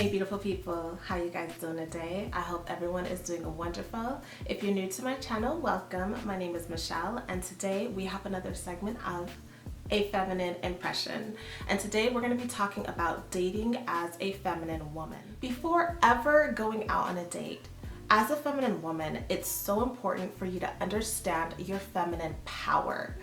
Beautiful people, how you guys doing today? I hope everyone is doing wonderful. If you're new to my channel, welcome. My name is Michelle, and today we have another segment of A Feminine Impression. And today we're going to be talking about dating as a feminine woman. Before ever going out on a date, as a feminine woman, it's so important for you to understand your feminine power.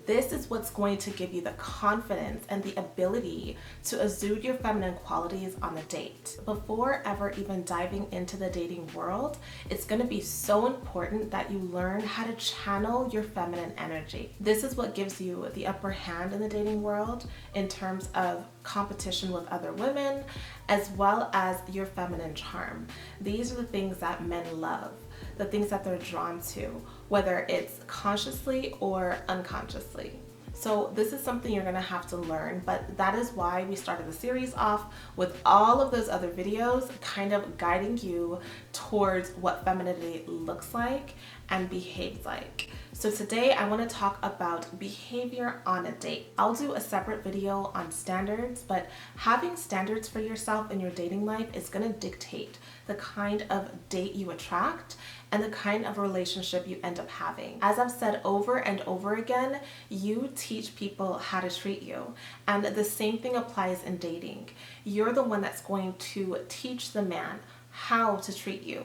This is what's going to give you the confidence and the ability to exude your feminine qualities on a date. Before ever even diving into the dating world, it's going to be so important that you learn how to channel your feminine energy. This is what gives you the upper hand in the dating world in terms of competition with other women, as well as your feminine charm. These are the things that men love, the things that they're drawn to, whether it's consciously or unconsciously. So this is something you're gonna have to learn, but that is why we started the series off with all of those other videos kind of guiding you towards what femininity looks like and behaves like. So today I want to talk about behavior on a date. I'll do a separate video on standards, but having standards for yourself in your dating life is going to dictate the kind of date you attract and the kind of relationship you end up having. As I've said over and over again, you teach people how to treat you. And the same thing applies in dating. You're the one that's going to teach the man how to treat you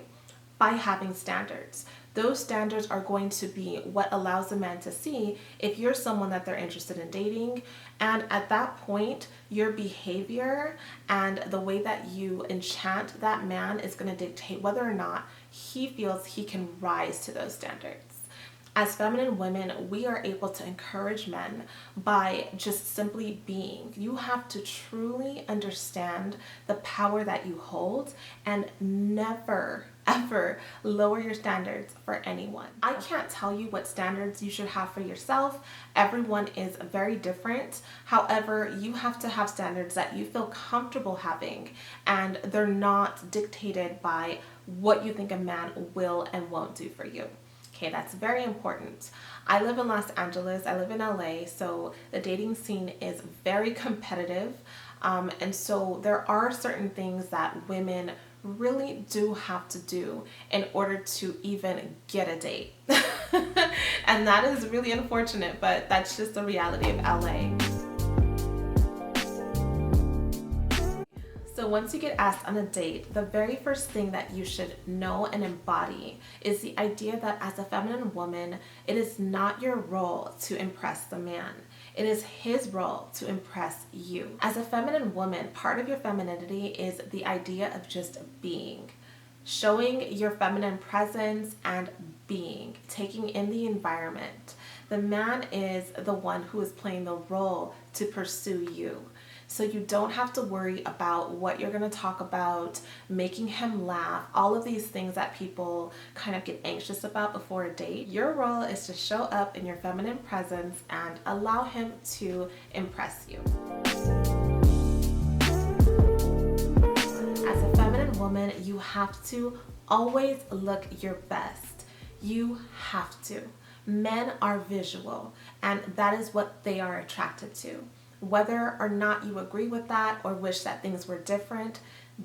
by having standards. Those standards are going to be what allows the man to see if you're someone that they're interested in dating. And at that point, your behavior and the way that you enchant that man is going to dictate whether or not he feels he can rise to those standards. As feminine women, we are able to encourage men by just simply being. You have to truly understand the power that you hold and never, ever lower your standards for anyone. I can't tell you what standards you should have for yourself. Everyone is very different. However, you have to have standards that you feel comfortable having, and they're not dictated by what you think a man will and won't do for you. Okay, that's very important. I live in Los Angeles, I live in LA, so the dating scene is very competitive. And so there are certain things that women really do have to do in order to even get a date. And that is really unfortunate, but that's just the reality of LA. So once you get asked on a date, the very first thing that you should know and embody is the idea that as a feminine woman, it is not your role to impress the man. It is his role to impress you. As a feminine woman, part of your femininity is the idea of just being. Showing your feminine presence and being, taking in the environment. The man is the one who is playing the role to pursue you. So you don't have to worry about what you're going to talk about, making him laugh, all of these things that people kind of get anxious about before a date. Your role is to show up in your feminine presence and allow him to impress you. As a feminine woman, you have to always look your best. You have to. Men are visual, and that is what they are attracted to. Whether or not you agree with that or wish that things were different,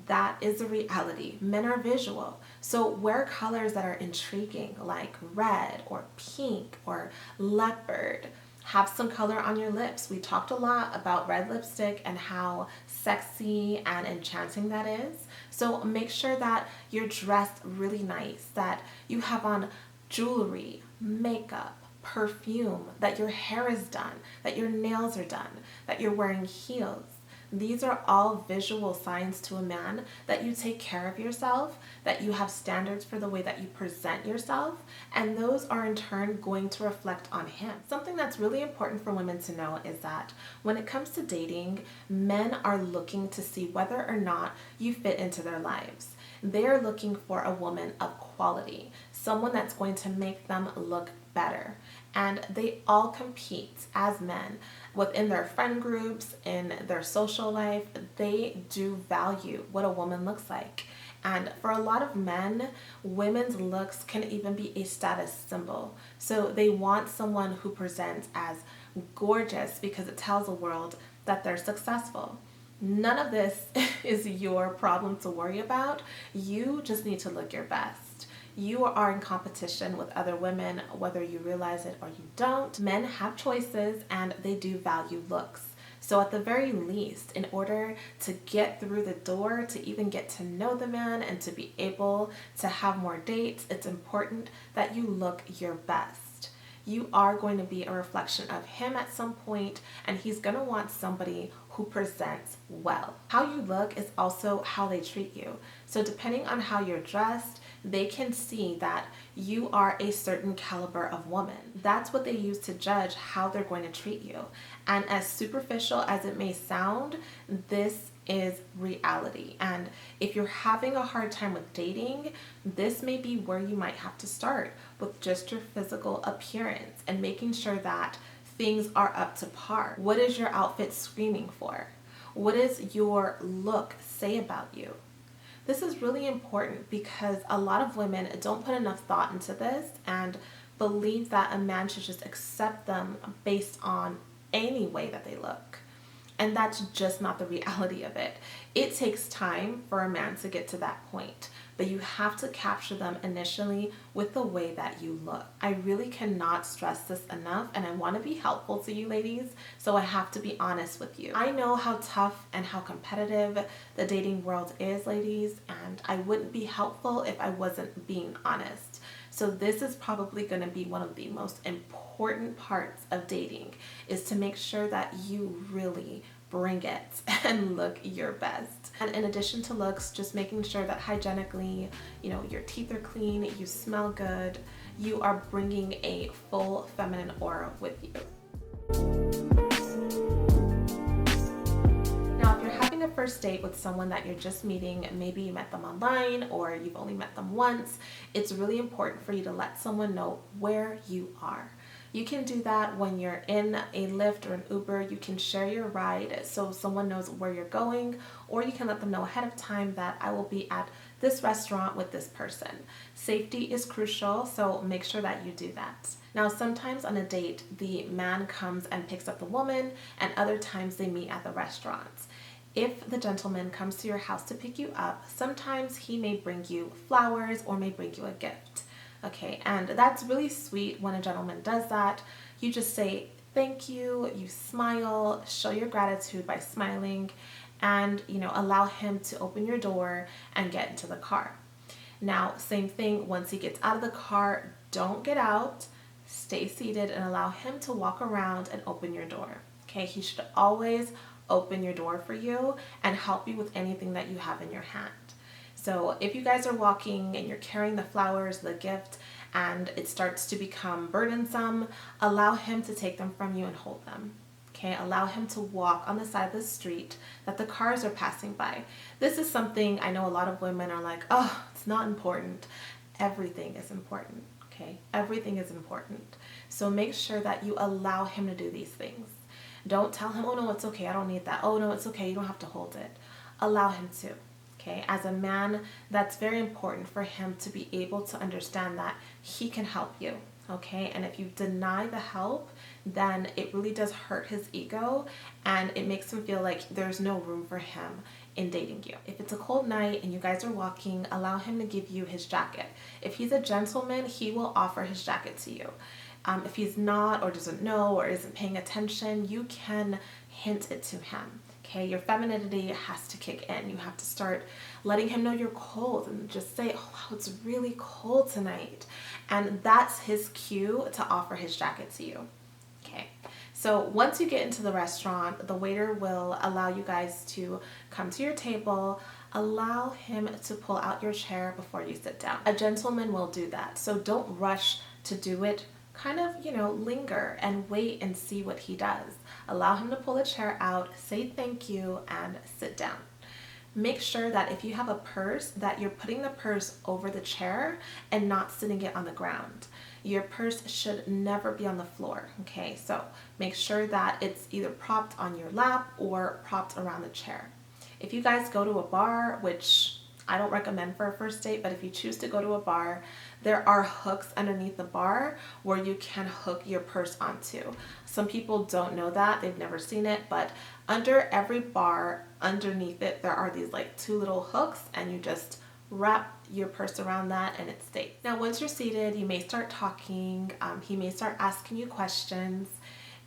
that is a reality. Men are visual. So wear colors that are intriguing, like red or pink or leopard. Have some color on your lips. We talked a lot about red lipstick and how sexy and enchanting that is. So make sure that you're dressed really nice, that you have on jewelry, makeup, perfume, that your hair is done, that your nails are done, that you're wearing heels. These are all visual signs to a man that you take care of yourself, that you have standards for the way that you present yourself, and those are in turn going to reflect on him. Something that's really important for women to know is that when it comes to dating, men are looking to see whether or not you fit into their lives. They're looking for a woman of quality, someone that's going to make them look better. And they all compete as men within their friend groups, in their social life. They do value what a woman looks like. And for a lot of men, women's looks can even be a status symbol. So they want someone who presents as gorgeous because it tells the world that they're successful. None of this is your problem to worry about. You just need to look your best. You are in competition with other women, whether you realize it or you don't. Men have choices and they do value looks. So at the very least, in order to get through the door, to even get to know the man and to be able to have more dates, it's important that you look your best. You are going to be a reflection of him at some point, and he's going to want somebody who presents well. How you look is also how they treat you. So depending on how you're dressed, they can see that you are a certain caliber of woman. That's what they use to judge how they're going to treat you. And as superficial as it may sound, this is reality. And if you're having a hard time with dating, this may be where you might have to start with just your physical appearance and making sure that things are up to par. What is your outfit screaming for? What does your look say about you? This is really important because a lot of women don't put enough thought into this and believe that a man should just accept them based on any way that they look. And that's just not the reality of it. It takes time for a man to get to that point, but you have to capture them initially with the way that you look. I really cannot stress this enough, and I want to be helpful to you ladies, so I have to be honest with you. I know how tough and how competitive the dating world is, ladies, and I wouldn't be helpful if I wasn't being honest. So this is probably going to be one of the most important parts of dating, is to make sure that you really bring it and look your best. And in addition to looks, just making sure that hygienically, your teeth are clean, you smell good, you are bringing a full feminine aura with you. Now, if you're having a first date with someone that you're just meeting, maybe you met them online or you've only met them once, it's really important for you to let someone know where you are. You can do that when you're in a Lyft or an Uber. You can share your ride so someone knows where you're going, or you can let them know ahead of time that I will be at this restaurant with this person. Safety is crucial, so make sure that you do that. Now, sometimes on a date, the man comes and picks up the woman, and other times they meet at the restaurant. If the gentleman comes to your house to pick you up, sometimes he may bring you flowers or may bring you a gift. Okay, and that's really sweet when a gentleman does that. You just say thank you, you smile, show your gratitude by smiling, and allow him to open your door and get into the car. Now, same thing, once he gets out of the car, don't get out, stay seated and allow him to walk around and open your door. Okay, he should always open your door for you and help you with anything that you have in your hand. So if you guys are walking and you're carrying the flowers, the gift, and it starts to become burdensome, allow him to take them from you and hold them. Okay, allow him to walk on the side of the street that the cars are passing by. This is something I know a lot of women are like, oh, it's not important. Everything is important, okay? Everything is important. So make sure that you allow him to do these things. Don't tell him, oh no, it's okay, I don't need that. Oh no, it's okay, you don't have to hold it. Allow him to. Okay, as a man, that's very important for him to be able to understand that he can help you. Okay, and if you deny the help, then it really does hurt his ego and it makes him feel like there's no room for him in dating you. If it's a cold night and you guys are walking, allow him to give you his jacket. If he's a gentleman, he will offer his jacket to you. If he's not or doesn't know or isn't paying attention, you can hint it to him. Okay, your femininity has to kick in. You have to start letting him know you're cold and just say, oh, wow, it's really cold tonight. And that's his cue to offer his jacket to you. Okay, so once you get into the restaurant, the waiter will allow you guys to come to your table, allow him to pull out your chair before you sit down. A gentleman will do that, so don't rush to do it. Kind of, linger and wait and see what he does. Allow him to pull a chair out, say thank you, and sit down. Make sure that if you have a purse, that you're putting the purse over the chair and not sitting it on the ground. Your purse should never be on the floor, okay? So make sure that it's either propped on your lap or propped around the chair. If you guys go to a bar, which I don't recommend for a first date, but if you choose to go to a bar, there are hooks underneath the bar where you can hook your purse onto. Some people don't know that, they've never seen it, but under every bar, underneath it, there are these like 2 little hooks, and you just wrap your purse around that and it stays. Now, once you're seated, you may start talking. He may start asking you questions.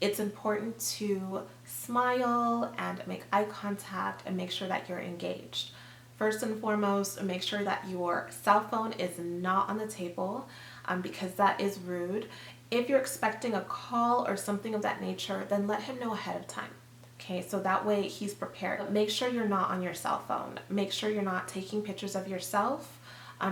It's important to smile and make eye contact and make sure that you're engaged. First and foremost, make sure that your cell phone is not on the table because that is rude. If you're expecting a call or something of that nature, then let him know ahead of time. Okay, so that way he's prepared. Make sure you're not on your cell phone. Make sure you're not taking pictures of yourself,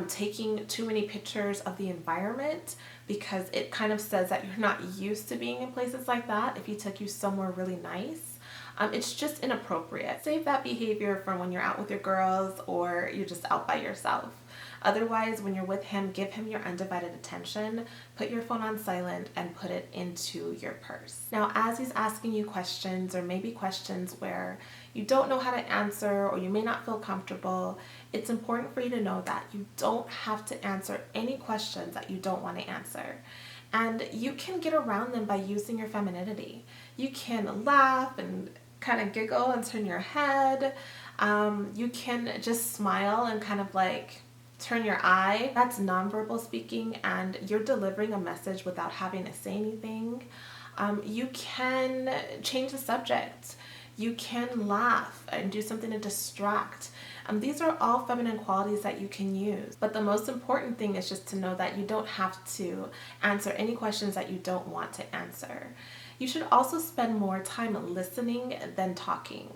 taking too many pictures of the environment, because it kind of says that you're not used to being in places like that if he took you somewhere really nice. It's just inappropriate. Save that behavior from when you're out with your girls or you're just out by yourself. Otherwise, when you're with him, give him your undivided attention, put your phone on silent, and put it into your purse. Now, as he's asking you questions, or maybe questions where you don't know how to answer or you may not feel comfortable, it's important for you to know that you don't have to answer any questions that you don't want to answer. And you can get around them by using your femininity. You can laugh and kind of giggle and turn your head. You can just smile and kind of like turn your eye. That's nonverbal speaking, and you're delivering a message without having to say anything. You can change the subject. You can laugh and do something to distract. These are all feminine qualities that you can use. But the most important thing is just to know that you don't have to answer any questions that you don't want to answer. You should also spend more time listening than talking.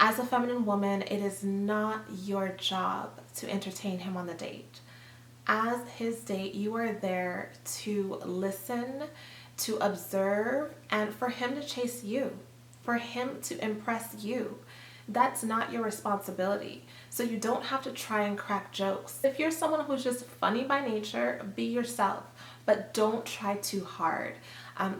As a feminine woman, it is not your job to entertain him on the date. As his date, you are there to listen, to observe, and for him to chase you, for him to impress you. That's not your responsibility. So you don't have to try and crack jokes. If you're someone who's just funny by nature, be yourself, but don't try too hard.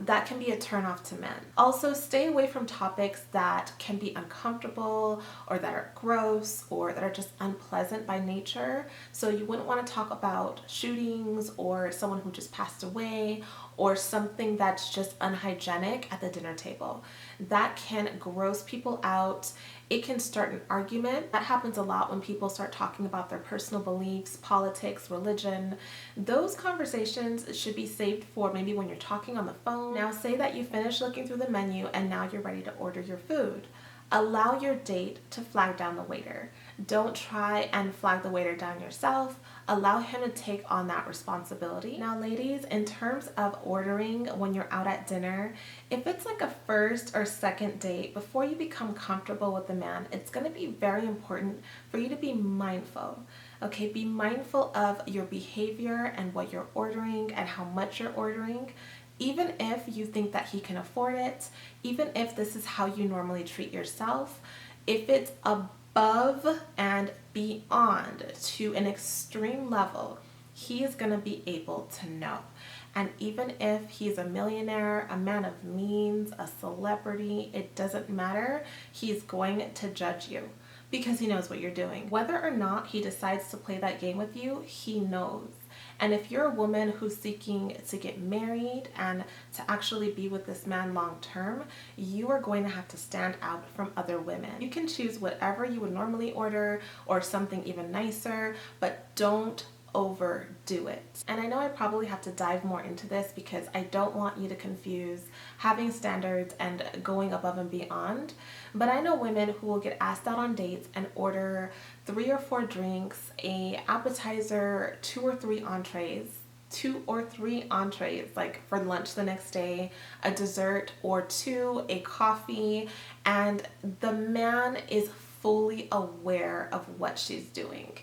That can be a turnoff to men. Also, stay away from topics that can be uncomfortable or that are gross or that are just unpleasant by nature. So you wouldn't want to talk about shootings or someone who just passed away or something that's just unhygienic at the dinner table. That can gross people out. It can start an argument. That happens a lot when people start talking about their personal beliefs, politics, religion. Those conversations should be saved for maybe when you're talking on the phone. Now, say that you finish looking through the menu and now you're ready to order your food. Allow your date to flag down the waiter. Don't try and flag the waiter down yourself. Allow him to take on that responsibility. Now, ladies, in terms of ordering when you're out at dinner, if it's like a first or second date, before you become comfortable with the man, it's going to be very important for you to be mindful. Okay, be mindful of your behavior and what you're ordering and how much you're ordering. Even if you think that he can afford it, even if this is how you normally treat yourself, if it's above and beyond to an extreme level, he is going to be able to know. And even if he's a millionaire, a man of means, a celebrity, it doesn't matter. He's going to judge you because he knows what you're doing. Whether or not he decides to play that game with you, he knows. And if you're a woman who's seeking to get married and to actually be with this man long term, you are going to have to stand out from other women. You can choose whatever you would normally order or something even nicer, but don't overdo it. And I know I probably have to dive more into this because I don't want you to confuse having standards and going above and beyond. But I know women who will get asked out on dates and order 3 or 4 drinks, a appetizer, 2 or 3 entrees, like for lunch the next day, a dessert or 2, a coffee, and the man is fully aware of what she's doing.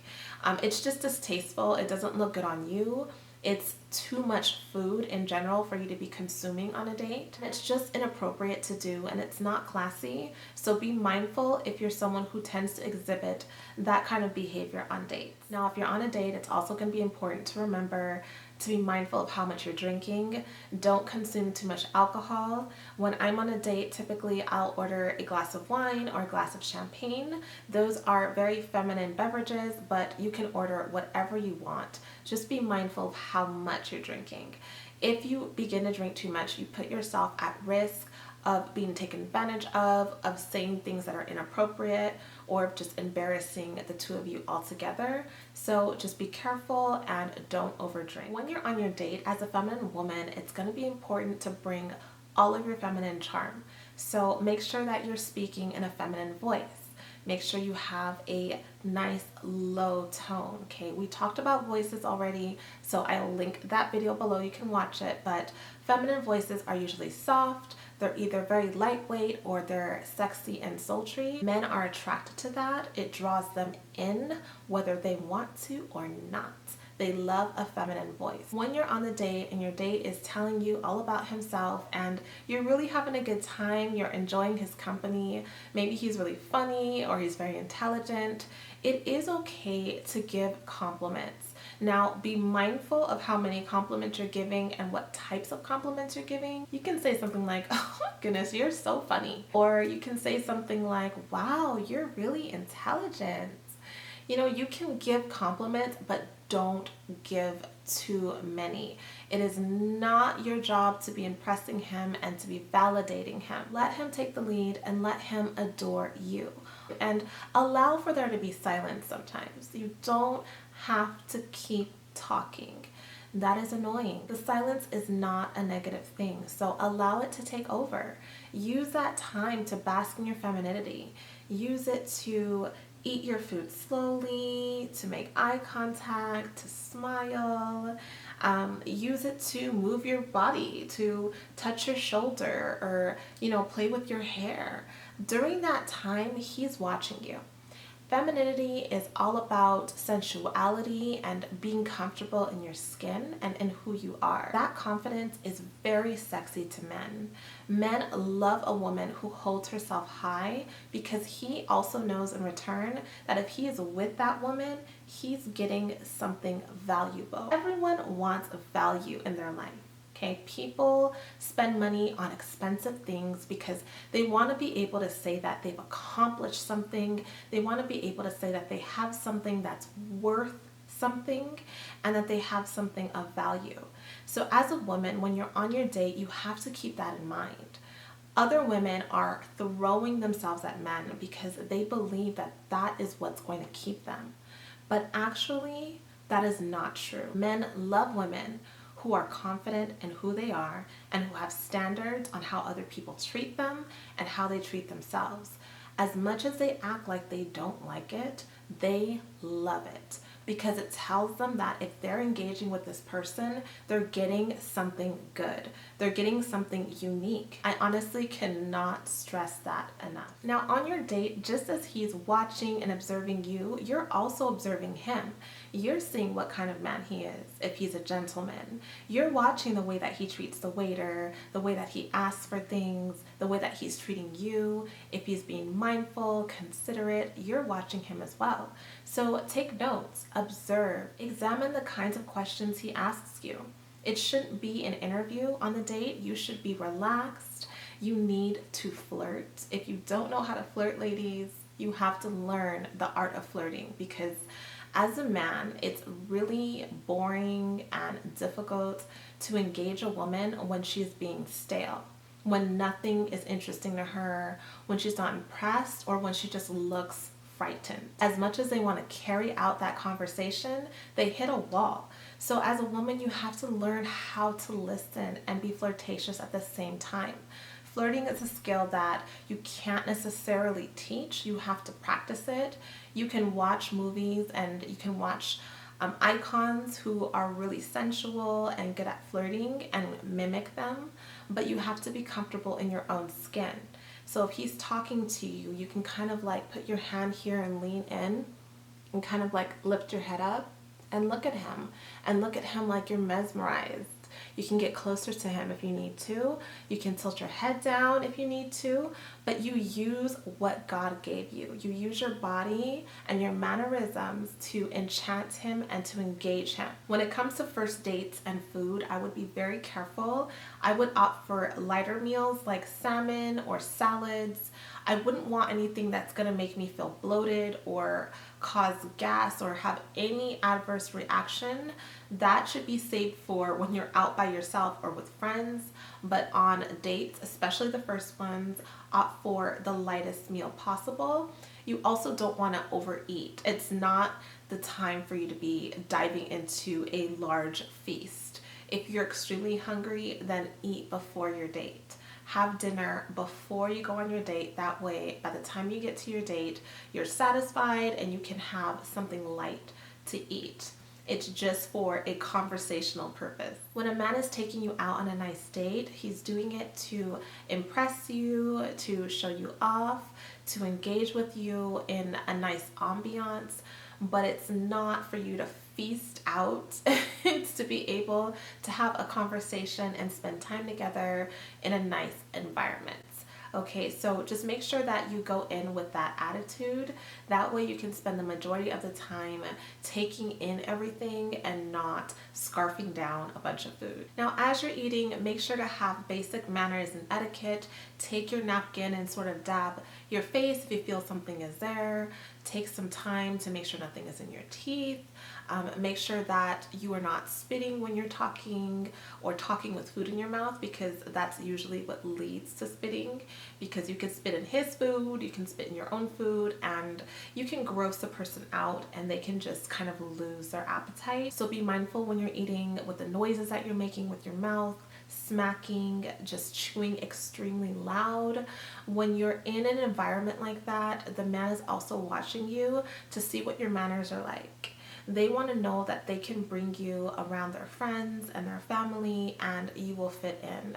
It's just distasteful. It doesn't look good on you. It's too much food in general for you to be consuming on a date. It's just inappropriate to do, and it's not classy. So be mindful if you're someone who tends to exhibit that kind of behavior on dates. Now, if you're on a date, it's also going to be important to remember to be mindful of how much you're drinking. Don't consume too much alcohol. When I'm on a date, typically I'll order a glass of wine or a glass of champagne. Those are very feminine beverages, but you can order whatever you want. Just be mindful of how much you're drinking. If you begin to drink too much, you put yourself at risk of being taken advantage of saying things that are inappropriate, or just embarrassing the two of you altogether. So just be careful and don't overdrink. When you're on your date as a feminine woman, it's going to be important to bring all of your feminine charm. So make sure that you're speaking in a feminine voice. Make sure you have a nice low tone, okay? We talked about voices already, so I'll link that video below. You can watch it, but feminine voices are usually soft. They're either very lightweight or they're sexy and sultry. Men are attracted to that. It draws them in whether they want to or not. They love a feminine voice. When you're on the date and your date is telling you all about himself and you're really having a good time, you're enjoying his company, maybe he's really funny or he's very intelligent, it is okay to give compliments. Now, be mindful of how many compliments you're giving and what types of compliments you're giving. You can say something like, oh my goodness, you're so funny. Or you can say something like, wow, you're really intelligent. You know, you can give compliments, but don't give too many. It is not your job to be impressing him and to be validating him. Let him take the lead and let him adore you. And allow for there to be silence sometimes. You don't have to keep talking. That is annoying. The silence is not a negative thing, so allow it to take over. Use that time to bask in your femininity. Use it to eat your food slowly, to make eye contact, to smile. Use it to move your body, to touch your shoulder, or, you know, play with your hair. During that time, he's watching you. Femininity is all about sensuality and being comfortable in your skin and in who you are. That confidence is very sexy to men. Men love a woman who holds herself high because he also knows in return that if he is with that woman, he's getting something valuable. Everyone wants value in their life. Okay, people spend money on expensive things because they want to be able to say that they've accomplished something. They want to be able to say that they have something that's worth something and that they have something of value. So as a woman, when you're on your date, you have to keep that in mind. Other women are throwing themselves at men because they believe that that is what's going to keep them. But actually, that is not true. Men love women who are confident in who they are and who have standards on how other people treat them and how they treat themselves. As much as they act like they don't like it, they love it because it tells them that if they're engaging with this person, they're getting something good. They're getting something unique. I honestly cannot stress that enough. Now, on your date, just as he's watching and observing you, you're also observing him. You're seeing what kind of man he is, if he's a gentleman. You're watching the way that he treats the waiter, the way that he asks for things, the way that he's treating you. If he's being mindful, considerate, you're watching him as well. So take notes, observe, examine the kinds of questions he asks you. It shouldn't be an interview on the date. You should be relaxed. You need to flirt. If you don't know how to flirt, ladies, you have to learn the art of flirting because as a man, it's really boring and difficult to engage a woman when she's being stale, when nothing is interesting to her, when she's not impressed, or when she just looks frightened. As much as they want to carry out that conversation, they hit a wall. So as a woman, you have to learn how to listen and be flirtatious at the same time. Flirting is a skill that you can't necessarily teach. You have to practice it. You can watch movies and you can watch icons who are really sensual and good at flirting and mimic them, but you have to be comfortable in your own skin. So if he's talking to you, you can kind of like put your hand here and lean in and kind of like lift your head up and look at him like you're mesmerized. You can get closer to him if you need to. You can tilt your head down if you need to, but you use what God gave you. You use your body and your mannerisms to enchant him and to engage him. When it comes to first dates and food, I would be very careful. I would opt for lighter meals like salmon or salads. I wouldn't want anything that's going to make me feel bloated or cause gas or have any adverse reaction. That should be saved for when you're out by yourself or with friends. But on dates, especially the first ones, opt for the lightest meal possible. You also don't want to overeat. It's not the time for you to be diving into a large feast. If you're extremely hungry, then eat before your date. Have dinner before you go on your date. That way, by the time you get to your date, you're satisfied and you can have something light to eat. It's just for a conversational purpose. When a man is taking you out on a nice date, he's doing it to impress you, to show you off, to engage with you in a nice ambiance, but it's not for you to feast out. It's to be able to have a conversation and spend time together in a nice environment. Okay, so just make sure that you go in with that attitude. That way you can spend the majority of the time taking in everything and not scarfing down a bunch of food. Now, as you're eating, make sure to have basic manners and etiquette. Take your napkin and sort of dab your face if you feel something is there. Take some time to make sure nothing is in your teeth. Make sure that you are not spitting when you're talking or talking with food in your mouth, because that's usually what leads to spitting, because you can spit in his food, you can spit in your own food, and you can gross a person out and they can just kind of lose their appetite. So be mindful when you're eating with the noises that you're making with your mouth, smacking, just chewing extremely loud. When you're in an environment like that, the man is also watching you to see what your manners are like. They want to know that they can bring you around their friends and their family and you will fit in.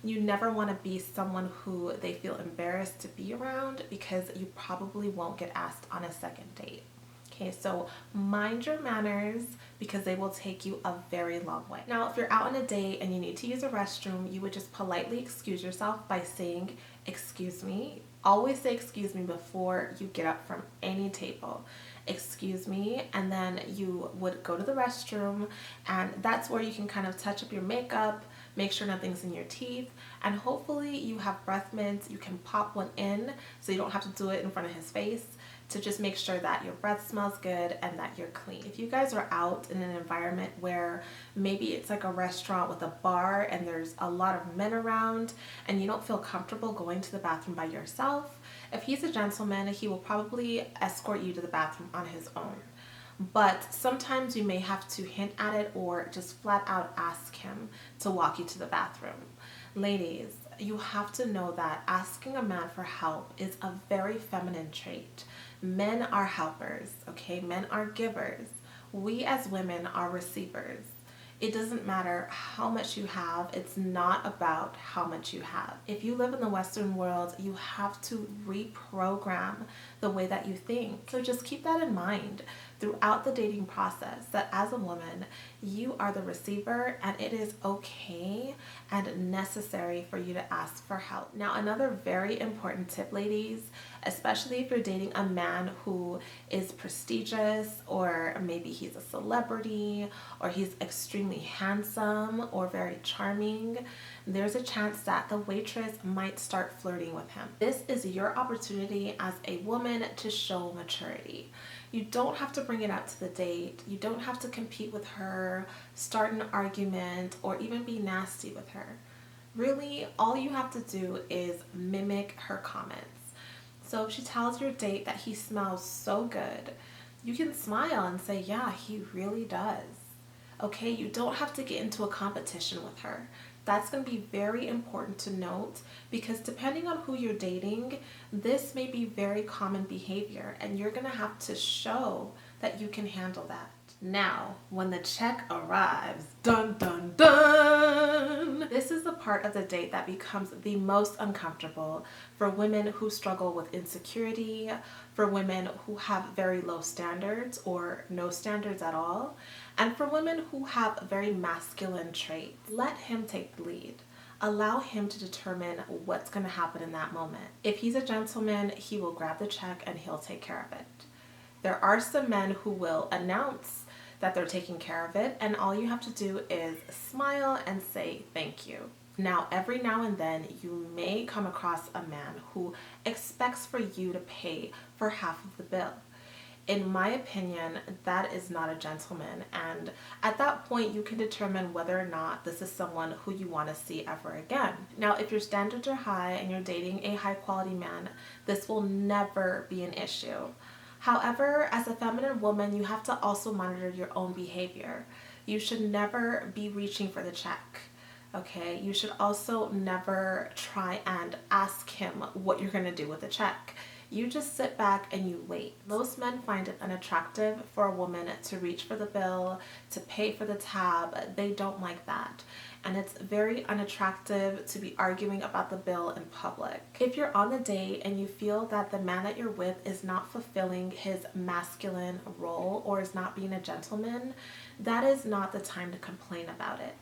You never want to be someone who they feel embarrassed to be around, because you probably won't get asked on a second date. Okay, so mind your manners, because they will take you a very long way. Now, if you're out on a date and you need to use a restroom, you would just politely excuse yourself by saying, "Excuse me." Always say "excuse me" before you get up from any table. "Excuse me," and then you would go to the restroom, and that's where you can kind of touch up your makeup, make sure nothing's in your teeth, and hopefully you have breath mints. You can pop one in so you don't have to do it in front of his face, to just make sure that your breath smells good and that you're clean. If you guys are out in an environment where maybe it's like a restaurant with a bar and there's a lot of men around and you don't feel comfortable going to the bathroom by yourself, if he's a gentleman, he will probably escort you to the bathroom on his own. But sometimes you may have to hint at it or just flat out ask him to walk you to the bathroom. Ladies, you have to know that asking a man for help is a very feminine trait. Men are helpers, okay? Men are givers. We as women are receivers. It doesn't matter how much you have. It's not about how much you have. If you live in the Western world, you have to reprogram the way that you think. So just keep that in mind throughout the dating process, that as a woman, you are the receiver and it is okay and necessary for you to ask for help. Now, another very important tip, ladies, especially if you're dating a man who is prestigious, or maybe he's a celebrity, or he's extremely handsome or very charming, there's a chance that the waitress might start flirting with him. This is your opportunity as a woman to show maturity. You don't have to bring it up to the date. You don't have to compete with her, start an argument, or even be nasty with her. Really, all you have to do is mimic her comments. So if she tells your date that he smells so good, you can smile and say, "Yeah, he really does." Okay, you don't have to get into a competition with her. That's going to be very important to note, because depending on who you're dating, this may be very common behavior and you're going to have to show that you can handle that. Now, when the check arrives, dun dun dun, this is the part of the date that becomes the most uncomfortable for women who struggle with insecurity, for women who have very low standards or no standards at all. And for women who have very masculine traits, let him take the lead. Allow him to determine what's going to happen in that moment. If he's a gentleman, he will grab the check and he'll take care of it. There are some men who will announce that they're taking care of it, and all you have to do is smile and say thank you. Now, every now and then, you may come across a man who expects for you to pay for half of the bill. In my opinion, that is not a gentleman, and at that point you can determine whether or not this is someone who you want to see ever again. Now, if your standards are high and you're dating a high quality man, this will never be an issue. However, as a feminine woman, you have to also monitor your own behavior. You should never be reaching for the check. Okay, you should also never try and ask him what you're going to do with the check. You just sit back and you wait. Most men find it unattractive for a woman to reach for the bill, to pay for the tab. They don't like that. And it's very unattractive to be arguing about the bill in public. If you're on the date and you feel that the man that you're with is not fulfilling his masculine role or is not being a gentleman, that is not the time to complain about it.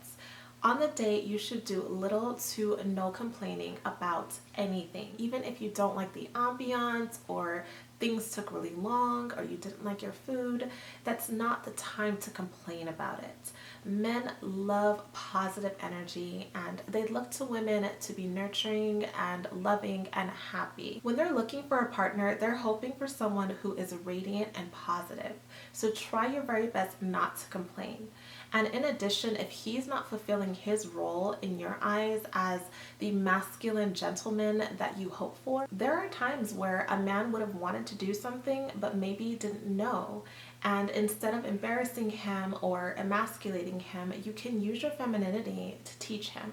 On the date, you should do little to no complaining about anything. Even if you don't like the ambiance or things took really long or you didn't like your food, that's not the time to complain about it. Men love positive energy and they look to women to be nurturing and loving and happy. When they're looking for a partner, they're hoping for someone who is radiant and positive. So try your very best not to complain. And in addition, if he's not fulfilling his role in your eyes as the masculine gentleman that you hope for, there are times where a man would have wanted to do something but maybe didn't know. And instead of embarrassing him or emasculating him, you can use your femininity to teach him.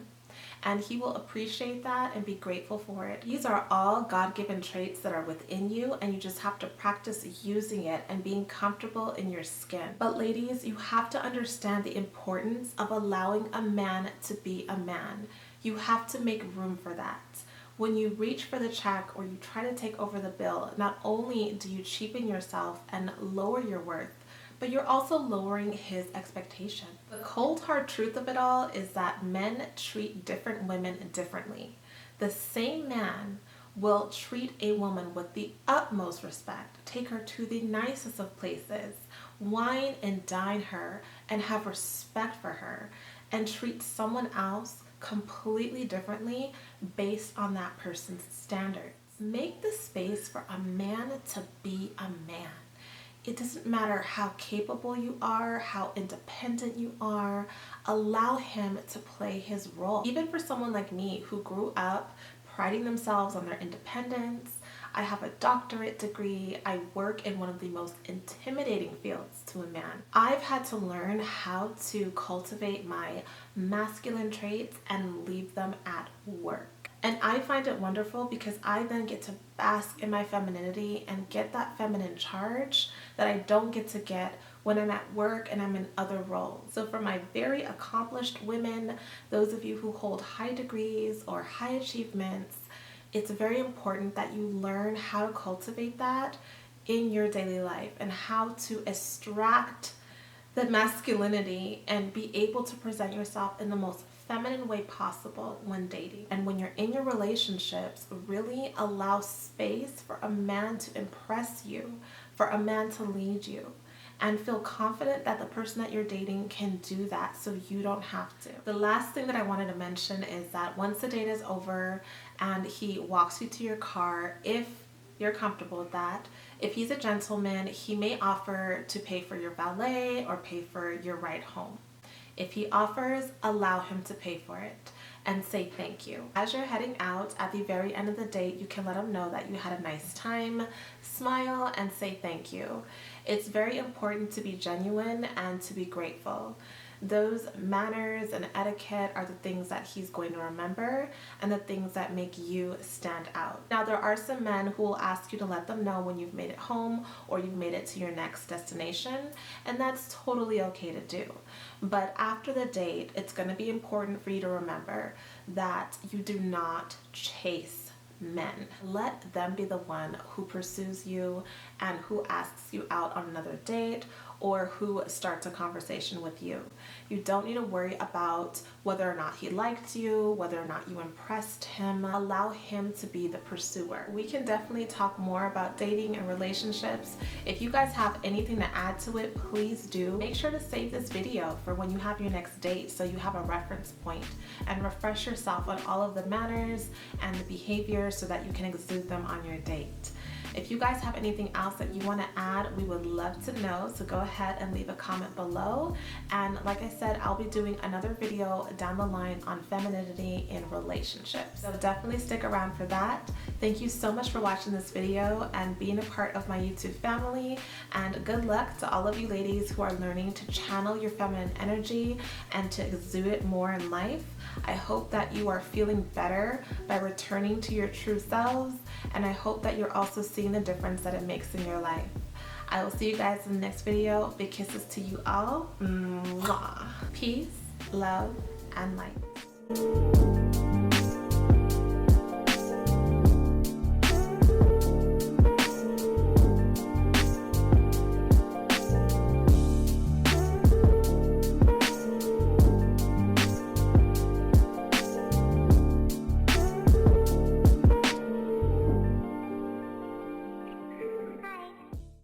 And he will appreciate that and be grateful for it. These are all God-given traits that are within you, and you just have to practice using it and being comfortable in your skin. But ladies, you have to understand the importance of allowing a man to be a man. You have to make room for that. When you reach for the check or you try to take over the bill, not only do you cheapen yourself and lower your worth, but you're also lowering his expectation. The cold hard truth of it all is that men treat different women differently. The same man will treat a woman with the utmost respect, take her to the nicest of places, wine and dine her, and have respect for her, and treat someone else completely differently based on that person's standards. Make the space for a man to be a man. It doesn't matter how capable you are, how independent you are, allow him to play his role. Even for someone like me who grew up priding themselves on their independence, I have a doctorate degree, I work in one of the most intimidating fields to a man. I've had to learn how to cultivate my masculine traits and leave them at work. And I find it wonderful because I then get to bask in my femininity and get that feminine charge that I don't get to get when I'm at work and I'm in other roles. So for my very accomplished women, those of you who hold high degrees or high achievements, it's very important that you learn how to cultivate that in your daily life and how to extract the masculinity and be able to present yourself in the most feminine way possible when dating. And when you're in your relationships, really allow space for a man to impress you, for a man to lead you, and feel confident that the person that you're dating can do that so you don't have to. The last thing that I wanted to mention is that once the date is over and he walks you to your car, if you're comfortable with that, if he's a gentleman, he may offer to pay for your valet or pay for your ride home. If he offers, allow him to pay for it and say thank you. As you're heading out, at the very end of the date, you can let him know that you had a nice time, smile, and say thank you. It's very important to be genuine and to be grateful. Those manners and etiquette are the things that he's going to remember and the things that make you stand out. Now, there are some men who will ask you to let them know when you've made it home or you've made it to your next destination, and that's totally okay to do. But after the date, it's going to be important for you to remember that you do not chase men. Let them be the one who pursues you and who asks you out on another date or who starts a conversation with you. You don't need to worry about whether or not he liked you, whether or not you impressed him. Allow him to be the pursuer. We can definitely talk more about dating and relationships. If you guys have anything to add to it, please do. Make sure to save this video for when you have your next date so you have a reference point, and refresh yourself on all of the manners and the behaviors so that you can exude them on your date. If you guys have anything else that you want to add, we would love to know, so go ahead and leave a comment below. And like I said, I'll be doing another video down the line on femininity in relationships, so definitely stick around for that. Thank you so much for watching this video and being a part of my YouTube family, and good luck to all of you ladies who are learning to channel your feminine energy and to exude it more in life. I hope that you are feeling better by returning to your true selves, and I hope that you're also seeing the difference that it makes in your life. I will see you guys in the next video. Big kisses to you all. Mwah. Peace, love, and light.